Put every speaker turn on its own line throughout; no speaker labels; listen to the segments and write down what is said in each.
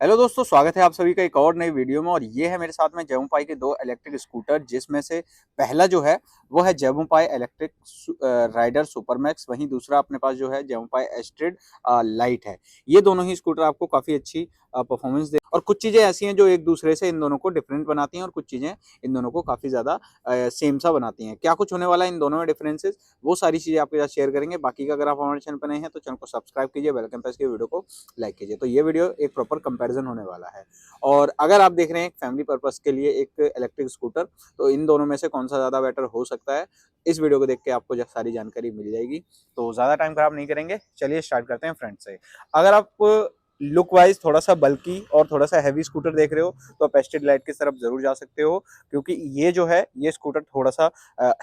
Hello दोस्तों, स्वागत है आप सभी का एक और नई वीडियो में। और ये है मेरे साथ में जेवोपाई के दो इलेक्ट्रिक स्कूटर, जिसमें से पहला जो है वो है जेवोपाई इलेक्ट्रिक राइडर सुपरमैक्स। वहीं दूसरा अपने पास जो है जेवोपाई एस्ट्रिड लाइट है। ये दोनों ही स्कूटर आपको काफ़ी अच्छी परफॉर्मेंस दे, और कुछ चीज़ें ऐसी हैं जो एक दूसरे से इन दोनों को डिफरेंट बनाती हैं, और कुछ चीज़ें इन दोनों को काफ़ी ज़्यादा सेम सा बनाती हैं। क्या कुछ होने वाला है इन दोनों में डिफरेंसेस, वो सारी चीज़ें आपके साथ शेयर करेंगे। बाकी का अगर आप हमारे चैनल पर नए हैं तो चैनल को सब्सक्राइब कीजिए, बेल आइकन प्रेस कीजिए, वीडियो को लाइक कीजिए। तो ये वीडियो एक प्रॉपर कंपैरिजन होने वाला है। और अगर आप देख रहे हैं एक फैमिली पर्पस के लिए एक इलेक्ट्रिक स्कूटर, तो इन दोनों में से कौन सा ज़्यादा बेटर हो सकता है, इस वीडियो को देख के आपको सारी जानकारी मिल जाएगी। तो ज़्यादा टाइम खराब नहीं करेंगे, चलिए स्टार्ट करते हैं फ्रंट से। अगर आप लुक वाइज थोड़ा सा बल्की और थोड़ा सा हैवी स्कूटर देख रहे हो तो आप एस्ट्रिड लाइट की तरफ जरूर जा सकते हो, क्योंकि ये जो है ये स्कूटर थोड़ा सा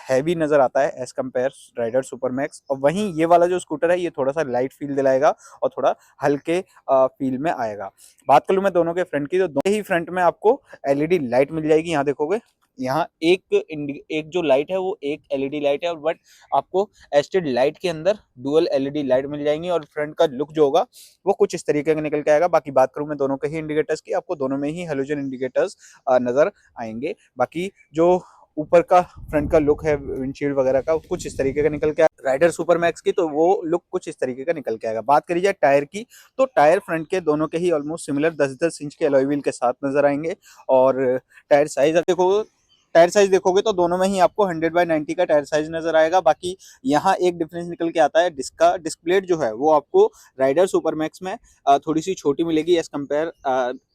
हैवी नजर आता है एज कम्पेयर राइडर सुपरमैक्स। और वहीं ये वाला जो स्कूटर है ये थोड़ा सा लाइट फील दिलाएगा और थोड़ा हल्के फील में आएगा। बात कर लूँ मैं दोनों के फ्रंट की, तो दोनों ही फ्रंट में आपको एलईडी लाइट मिल जाएगी। यहाँ देखोगे, यहाँ एक जो लाइट है वो एक एलईडी लाइट है, और बट आपको एस्टेड लाइट के अंदर डुअल एलईडी लाइट मिल जाएंगी। और फ्रंट का लुक जो होगा वो कुछ इस तरीके का निकल के आएगा। बाकी बात करूं मैं दोनों के ही इंडिकेटर्स की, आपको दोनों में ही हेलोजन इंडिकेटर्स नजर आएंगे। बाकी जो ऊपर का फ्रंट का लुक है विंडशील्ड वगैरह का, कुछ इस तरीके का निकल के राइडर सुपरमैक्स की, तो वो लुक कुछ इस तरीके का निकल के आएगा। बात करी जाए टायर की, तो टायर फ्रंट के दोनों के ही ऑलमोस्ट सिमिलर 10-10 इंच के अलॉय व्हील के साथ नजर आएंगे। और टायर साइज देखोगे तो दोनों में ही आपको 100/90 का टायर साइज नजर आएगा। बाकी यहाँ एक डिफरेंस निकल के आता है, डिस्क प्लेट जो है वो आपको राइडर सुपरमैक्स में थोड़ी सी छोटी मिलेगी एज कम्पेयर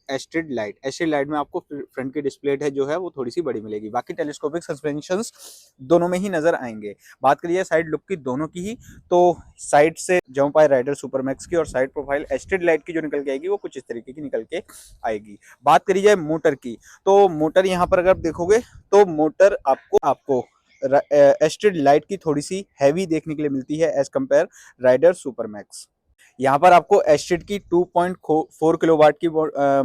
एस्ट्रिड लाइट में आपको फ्रंट की डिस्प्ले है जो है वो थोड़ी सी बड़ी मिलेगी। बाकी टेलीस्कोपिक सस्पेंशंस दोनों में ही नजर आएंगे। बात करिए साइड लुक की दोनों की ही, तो साइड से जेवोपाई राइडर सुपरमैक्स की और साइड प्रोफाइल एस्ट्रिड लाइट की जो निकल के आएगी वो कुछ इस तरीके की निकल के आएगी। बात करी जाए मोटर की, तो मोटर यहाँ पर अगर देखोगे तो मोटर आपको एस्ट्रिड लाइट की थोड़ी सी हैवी देखने के लिए मिलती है एज कम्पेयर राइडर सुपरमैक्स। यहाँ पर आपको एस्ट्रिड की 2.4 किलोवाट की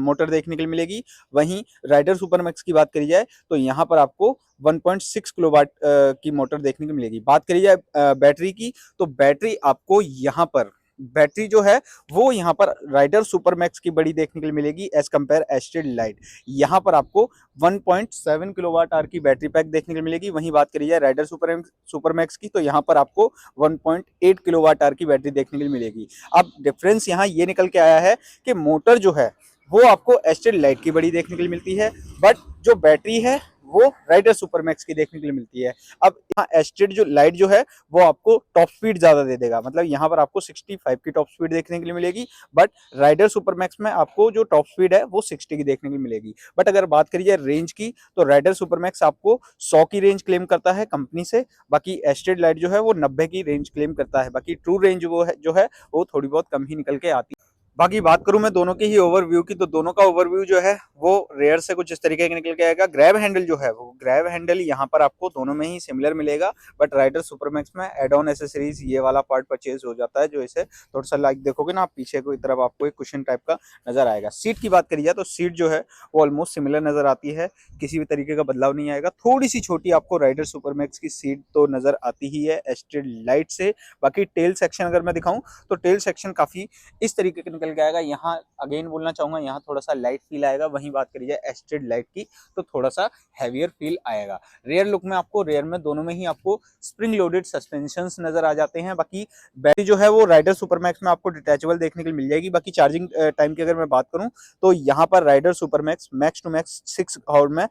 मोटर देखने के लिए मिलेगी। वहीं राइडर सुपरमैक्स की बात करी जाए तो यहाँ पर आपको 1.6 किलोवाट की मोटर देखने को मिलेगी। बात करी जाए बैटरी की, तो बैटरी आपको यहाँ पर बैटरी जो है वो यहाँ पर राइडर सुपरमैक्स की बड़ी देखने के लिए मिलेगी एज कम्पेयर एस्ट्रिड लाइट। यहाँ पर आपको 1.7 किलोवाट आवर की बैटरी पैक देखने के लिए मिलेगी। वहीं बात करी जाए राइडर सुपरमैक्स की, तो यहाँ पर आपको 1.8 किलोवाट आवर की बैटरी देखने के लिए मिलेगी। अब डिफरेंस यहाँ ये निकल के आया है कि मोटर जो है वो आपको एस्ट्रिड लाइट की बड़ी देखने के लिए मिलती है, बट जो बैटरी है वो राइडर सुपरमैक्स की देखने के लिए मिलती है। अब यहाँ एस्ट्रिड जो लाइट जो है वो आपको टॉप स्पीड ज्यादा दे देगा, मतलब यहाँ पर आपको 65 की टॉप स्पीड देखने के लिए मिलेगी, बट राइडर सुपरमैक्स में आपको जो टॉप स्पीड है वो 60 की देखने के लिए मिलेगी। बट अगर बात करी जाए रेंज की, तो राइडर सुपरमैक्स आपको 100 की रेंज क्लेम करता है कंपनी से। बाकी एस्ट्रिड लाइट जो है वो 90 की रेंज क्लेम करता है। बाकी ट्रू रेंज वो है जो है वो थोड़ी बहुत कम ही निकल के आती है। बाकी बात करूं मैं दोनों की ही ओवरव्यू की, तो दोनों का ओवरव्यू जो है वो रेयर से कुछ इस तरीके का निकल के आएगा। ग्रैब हैंडल जो है वो ग्रैब हैंडल यहाँ पर आपको दोनों में ही सिमिलर मिलेगा, बट राइडर सुपरमैक्स में एड ऑन एसेसरीज ये वाला पार्ट परचेज हो जाता है, जो इसे थोड़ा सा लाइक देखोगे ना आप पीछे की तरफ आपको एक कुशन टाइप का नजर आएगा। सीट की बात करी जाए तो सीट जो है वो ऑलमोस्ट सिमिलर नजर आती है, किसी भी तरीके का बदलाव नहीं आएगा। थोड़ी सी छोटी आपको राइडर सुपरमैक्स की सीट तो नजर आती ही है एस्ट्रिड लाइट से। बाकी टेल सेक्शन अगर मैं दिखाऊं तो टेल सेक्शन काफी इस तरीके का निकल के आएगा। यहाँ अगेन बोलना चाहूंगा, यहाँ थोड़ा सा लाइट फील आएगा। वहीं बात करी जाए एस्ट्रिड लाइट की तो थोड़ा सा हैवियर फील आएगा। रेयर लुक में आपको रेयर में दोनों में ही आपको स्प्रिंग लोडेड सस्पेंशंस नजर आ जाते हैं। बाकी बैटरी जो है वो राइडर सुपरमैक्स में आपको डिटैचेबल देखने के लिए मिल जाएगी। बाकी चार्जिंग टाइम की अगर मैं बात करूं तो यहाँ पर rider supermax max to max 6 hour में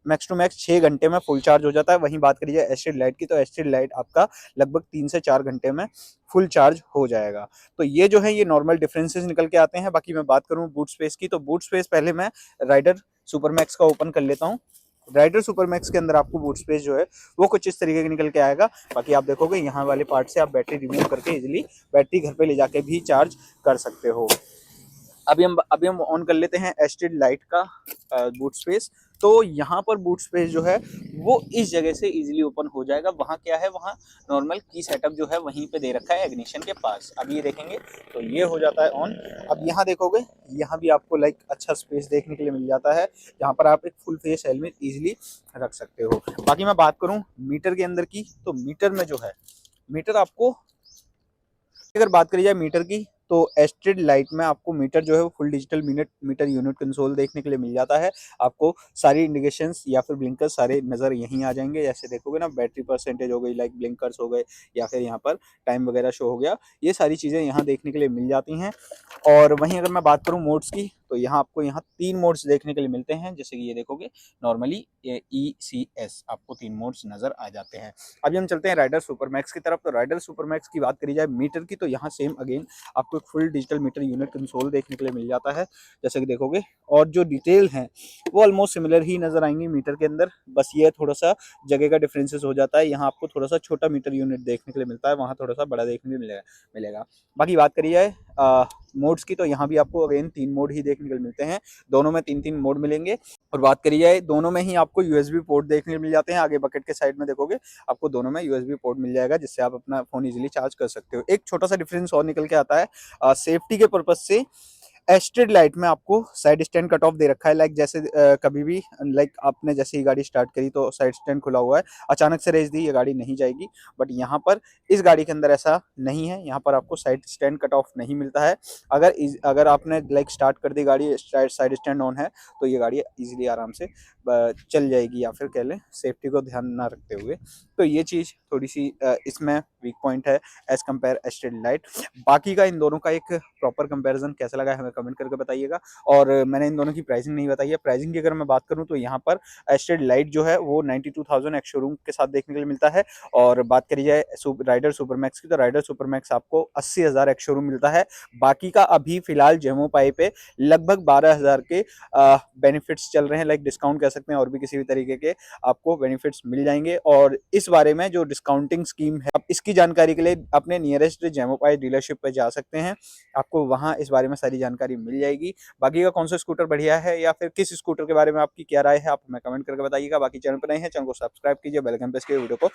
मैक्स टू मैक्स 6 घंटे में फुल चार्ज हो जाता है। वहीं बात करी जाए एस्ट्रिड लाइट की, तो एस्ट्रिड लाइट आपका लगभग 3 से 4 घंटे में फुल चार्ज हो जाएगा। तो ये जो है ये नॉर्मल डिफरेंसेस निकल के आते हैं। बाकी मैं बात करूं बूट स्पेस की, तो बूट स्पेस पहले मैं राइडर सुपरमैक्स का ओपन कर लेता हूं। राइडर सुपरमैक्स के अंदर आपको बूट स्पेस जो है वो कुछ इस तरीके का निकल के आएगा। बाकी आप देखोगे यहाँ वाले पार्ट से आप बैटरी रिमूव करके इजिली बैटरी घर पे ले जाके भी चार्ज कर सकते हो। अभी हम ऑन कर लेते हैं एस्ट्रिड लाइट का बूट स्पेस। तो यहाँ पर बूट स्पेस जो है वो इस जगह से इजीली ओपन हो जाएगा। वहाँ क्या है, वहाँ नॉर्मल की सेटअप जो है वहीं पे दे रखा है इग्निशन के पास। अब ये देखेंगे तो ये हो जाता है ऑन। अब यहाँ देखोगे, यहाँ भी आपको लाइक अच्छा स्पेस देखने के लिए मिल जाता है, जहाँ पर आप एक फुल फेस हेलमेट इजीली रख सकते हो। बाकी मैं बात करूँ मीटर के अंदर की, तो मीटर में जो है मीटर आपको अगर बात करी जाए मीटर की, तो एस्टेड लाइट में आपको मीटर जो है वो full digital meter unit console देखने के लिए मिल जाता है। आपको सारी इंडिकेशंस या फिर ब्लिंकर्स सारे नज़र यहीं आ जाएंगे। जैसे देखोगे ना, बैटरी परसेंटेज हो गई, लाइक ब्लिंकर्स हो गए, या फिर यहाँ पर टाइम वगैरह शो हो गया, ये सारी चीज़ें यहाँ देखने के लिए मिल जाती हैं। और वहीं अगर मैं बात करूँ मोड्स की, तो यहाँ आपको यहाँ 3 मोड्स देखने के लिए मिलते हैं। जैसे कि ये देखोगे, नॉर्मली ECS, आपको 3 मोड्स नज़र आ जाते हैं। अभी हम चलते हैं राइडर सुपर मैक्स की तरफ। तो राइडर सुपर मैक्स की बात करी जाए मीटर की, तो यहाँ सेम अगेन आपको एक full digital meter unit console देखने के लिए मिल जाता है, जैसे कि देखोगे। और जो डिटेल हैं वो ऑलमोस्ट सिमिलर ही नज़र आएंगी मीटर के अंदर, बस ये थोड़ा सा जगह का डिफरेंसेस हो जाता है। यहाँ आपको थोड़ा सा छोटा मीटर यूनिट देखने के लिए मिलता है, वहाँ थोड़ा सा बड़ा देखने के लिए मिलेगा। बाकी बात करी जाए मोड्स की, तो यहाँ भी आपको अगेन 3 मोड ही देखने को मिलते हैं। दोनों में 3-3 मोड मिलेंगे। और बात करी जाए, दोनों में ही आपको यूएसबी पोर्ट देखने को मिल जाते हैं। आगे बकेट के साइड में देखोगे, आपको दोनों में यूएसबी पोर्ट मिल जाएगा, जिससे आप अपना फ़ोन इजीली चार्ज कर सकते हो। एक छोटा सा डिफरेंस और निकल के आता है सेफ्टी के पर्पज़ से। एस्टेड लाइट में आपको साइड स्टैंड कट ऑफ दे रखा है, लाइक जैसे कभी भी, लाइक आपने जैसे ही गाड़ी स्टार्ट करी तो साइड स्टैंड खुला हुआ है, अचानक से रेस दी, ये गाड़ी नहीं जाएगी। बट यहाँ पर इस गाड़ी के अंदर ऐसा नहीं है, यहाँ पर आपको साइड स्टैंड कट ऑफ नहीं मिलता है। अगर आपने लाइक स्टार्ट कर दी गाड़ी, साइड स्टैंड ऑन है, तो ये गाड़ी इजीली आराम से चल जाएगी, या फिर कह लें सेफ्टी को ध्यान ना रखते हुए। तो ये चीज़ थोड़ी सी इसमें वीक पॉइंट है एज़ कम्पेयर एस्टेड लाइट। बाकी का इन दोनों का एक प्रॉपर कंपैरिजन कैसा लगा है हमें कमेंट करके बताइएगा। और मैंने इन दोनों की प्राइसिंग नहीं बताई है। प्राइसिंग की अगर मैं बात करूं, तो यहाँ पर एस्टेड लाइट जो है वो 92,000 एक्स शोरूम के साथ देखने के लिए मिलता है। और बात करी जाए राइडर सुपर मैक्स की, तो राइडर सुपर मैक्स आपको 80,000 एक्स शोरूम मिलता है। बाकी का अभी फिलहाल जेमो पाई पे लगभग 12,000 के बेनिफिट्स चल रहे हैं, लाइक डिस्काउंट कह सकते हैं, और भी किसी भी तरीके के आपको बेनिफिट्स मिल जाएंगे। और इस बारे में जो डिस्काउंटिंग स्कीम है, आप इसकी जानकारी के लिए अपने नियरेस्ट जेमो पाई डीलरशिप पे जा सकते हैं, आपको वहाँ इस बारे में सारी जानकारी मिल जाएगी। बाकी का कौन सा स्कूटर बढ़िया है, या फिर किस स्कूटर के बारे में आपकी क्या राय है, आप हमें कमेंट करके बताइएगा। बाकी चैनल पर नए हैं, चैनल को सब्सक्राइब कीजिए, बेल आइकन प्रेस कीजिए, वीडियो को